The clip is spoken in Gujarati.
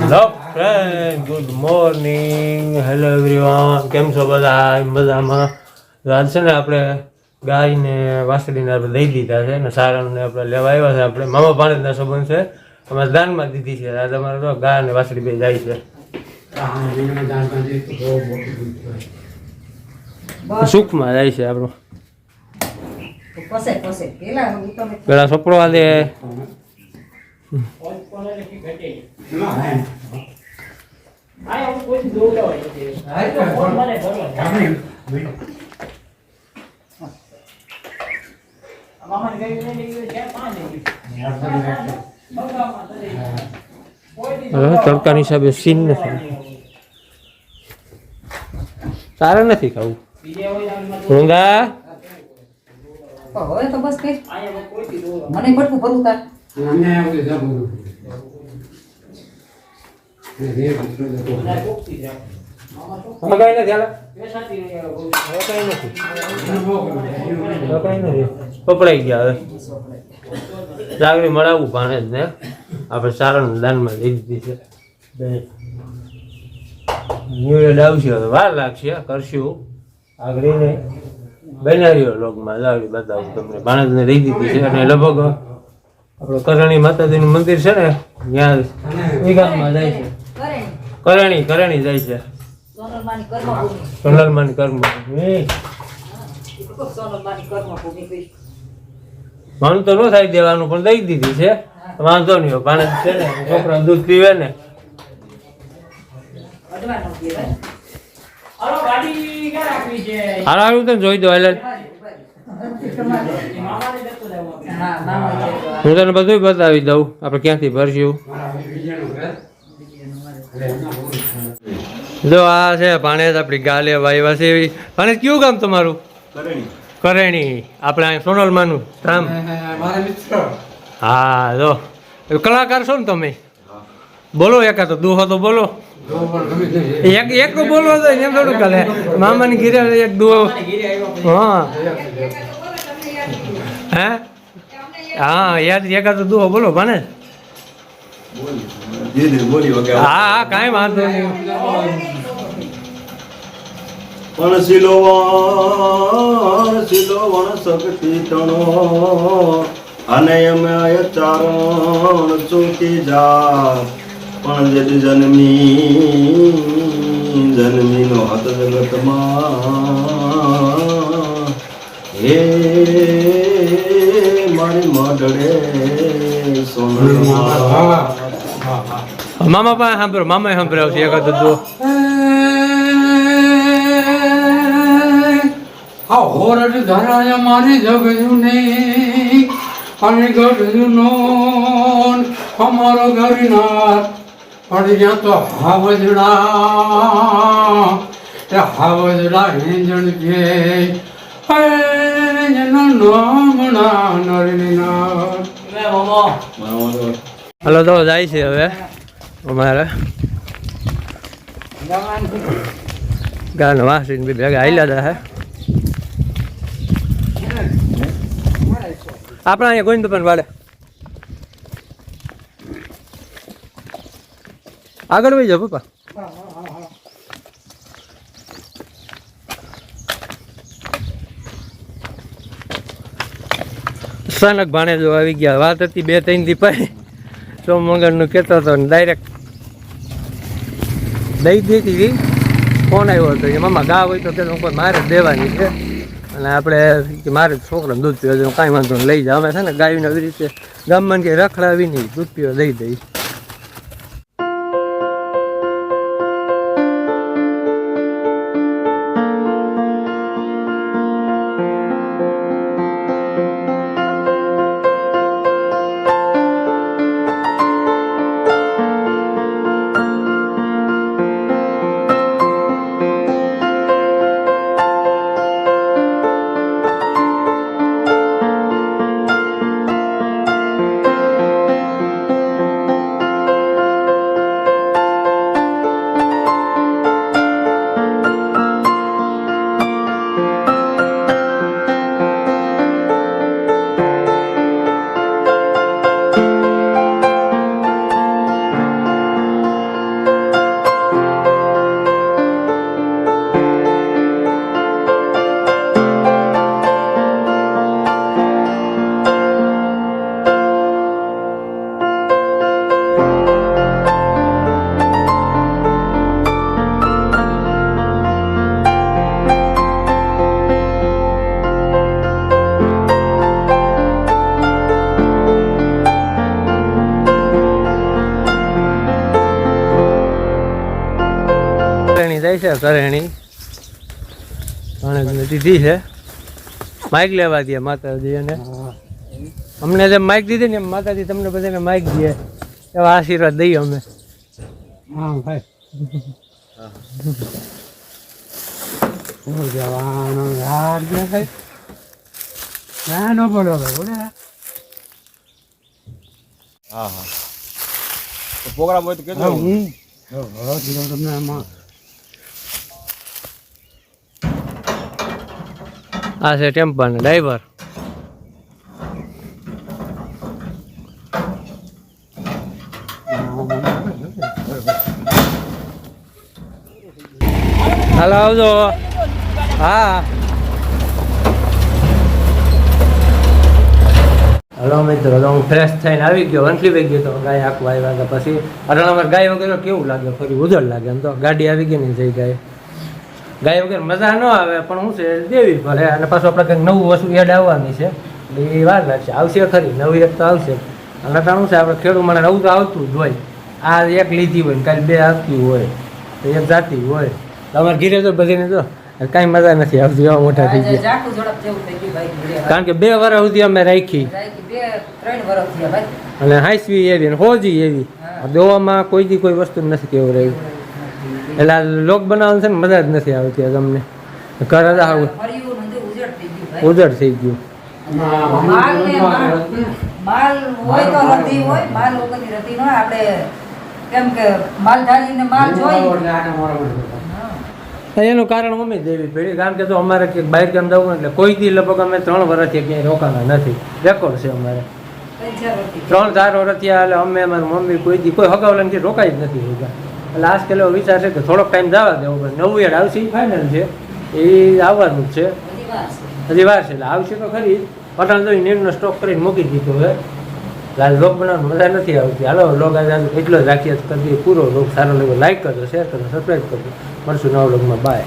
Hello friend, good morning. Hello everyone, કેમ છો બધા? મજામાં? આજ છે ને આપણે ગાયને વાસળીને આપણે દઈ દીધા છે ને સારણને આપણે લેવા આવ્યા છે. આપણે મામા ભાણેજના સંબંધ છે, અમારે દાનમાં દીધી છે. આજે અમારે તો ગાય અને વાસળી બે જાય છે. સુખમાં જાય છે આપણું. પેલા છોકરો આજે તડકાની હિસાબે સીન નથી, સારા નથી ખાવું. ઊંઘા હવે તો બસ કઈ મને બટકું ભરું તાર પકડાઈ ગયા. હવે જાગરી મળાવું ભાણે જ ને આપણે સારણ દાનમાં લઈ દીધી છે. ન્યુ યર આવશે, હવે વાર લાગશે, કરશું આગળ નહીં. બનાવ્યો લોગમાં લાવી બતાવું તમને. ભાણેજને દઈ દીધી છે અને લગભગ આપણે કરણી માતાજીનું મંદિર છે ને ત્યાં એ ગામમાં જાય છે. કરણી જાય છે. સોનલમાની કર્મભૂમિ. મન તો ન થાય દેવાનું, પણ દઈ દીધી છે. વાંધો નહીં, ભાણેજ છે ને છોકરા દૂધ પીવે ને. હારું તો જોઈ દો. એટલે હું તને બધું બતાવી દઉં આપણે ક્યાંથી ભરશું. જો આ છે ભાણેજ, આપણી ગાલે વાયવા છે. ભાણેજ કયું ગામ તમારું? કરણી. આપણે અહીં સોનલમાનું ગામ. હા, જો કલાકાર છો ને તમે? બોલો એકા તો દુહો તો બોલો. એક બોલવો તો એમ થોડું કાલે. મામાની ઘીરે એક દુહો. હા હે હા, યાદ એકા તો દુહો બોલો ભાણેજ. હા, કાંઈ વાંધો નહીં. પણ સિલોવણ શક્તિ તણો અને અમે ચારણ ચૂકી જા. પણ જેથી જન્મીનો હાથ જગતમાં હે મારી મઢડે સોનલ. મામા પાસે સાંભળો, મામા સાંભળાવશે એકાદ દો. હોરટ ધરાય મારી જગજુને અને ગઢનો અમારો ગરીનાથ. પણ જ્યાં તો હાવજડા હેંજણ કે નામણા નરનાથ. હલો તો જાય છે હવે અમારે ગાન વાસીને ભેગા આવેલા હે. આપણા અહીંયા ગોવિંદ પણ વાળે આગળ વહી જાઓ પપ્પા. અચાનક ભાણેજો આવી ગયા. વાત હતી 2-3 દી પછી સોમંગળનું કહેતો હતો ને ડાયરેક્ટ દઈ દીધી. ફોન આવ્યો હતો કે મામા ગા હોય તો કે મારે જ દેવાની છે અને આપણે મારે છોકરાને દૂધ પીવા કાંઈ વાંધો લઈ જાવ. અમે છે ને ગાયને આવી રીતે ગામમાં કે રખડાવી નહીં, દૂધ પીવા દઈ દઈ. તરેણી જાય છે તરેણી અને દીધી છે માઇક લેવા દે માતાજી અને અમને જેમ માઇક દીધી ને એમ માતાજી તમને બધાને માઇક દે એવા આશીર્વાદ દઈએ અમે હા ભાઈ જવાનો યાર ગયા ભાઈ ના ન બોલો ભાઈ બોલે હા હા તો પ્રોગ્રામ હોય તો કેજો તમને આમાં આ છે ટેમ્પાનો ડ્રાઈવર હાલો આવજો હા હલો મિત્રો તો હું ફ્રેશ થઈને આવી ગયો વંથલી વહી ગયો તો ગાય આખું આવ્યા હતા પછી અટણ અમારે ગાય વગેરે કેવું લાગે ફરી ઉજળ લાગે એમ તો ગાડી આવી ગઈ નહીં જઈ ગાય વગેરે મજા ન આવે પણ હું છે દેવી પડે અને પાછું આપણે કંઈક નવું વસ્તુ એડ આવવાની છે એટલે એ વાર લાગશે આવશે ખરી નવી એક તો આવશે અને શું છે આપણે ખેડૂત મને નવું તો આવતું જ હોય આ એક લીધી હોય ને કાલે બે આવતી હોય તો એક જાતી હોય તમારે ઘીરે તો બધીને તો કાંઈ મજા નથી આવતી એવા મોટા થઈ ગયા જાકુ ઝડપ જેવું થઈ ગયું ભાઈ ઘરે. કારણ કે 2 વર્ષ સુધી અમે રાખી બે 3 વર્ષ થયા ભાઈ. અને હાઈસવી એવી ને હોજી એવી આ દોવામાં કોઈ દી કોઈ વસ્તુ નથી કેવું રહ્યું એટલે આ લોક બનાવવાનું છે ને મજા જ નથી આવતી આ તમને ઘર જ આવું ફર્યું ને બધું ઉજળ થઈ ગયું ભાઈ. ઉજળ થઈ ગયું માલ ને માલ હોય તો રતી હોય માલ વગરની રતી ન હોય. આપણે કેમ કે માલધારી ને માલ જોઈ એનું કારણ અમે દેવી પડી કારણ કે જો અમારે ક્યાંક બહાર કેમ જવું એટલે કોઈ દી લગભગ અમે 3 વર્ષથી ક્યાંય રોકાણા નથી રેકોર્ડ છે અમારે 3-4 વર્ષ થયા એટલે અમે અમારી મમ્મી કોઈ દી કોઈ હગાવલાથી રોકાઈ જ નથી હોતા એટલે આજકાલ એવો વિચાર છે કે થોડોક ટાઈમ જવા દેવો પણ નવું એડ આવશે એ ફાઇનલ છે એ આવવાનું જ છે હજી વાર છે એટલે આવશે તો ખરી પટાણ જોઈ નીરનો સ્ટોક કરીને મૂકી દીધો હવે લાલ લોક બનાવવાની મજા નથી આવતી હાલો લોક આજે એટલો જ રાખીએ કરી દઈએ પૂરો લોક સારો લાગ્યો લાઈક કરજો શેર કરજો સબસ્ક્રાઈબ કરજો મળશું નવા લોગમાં બાય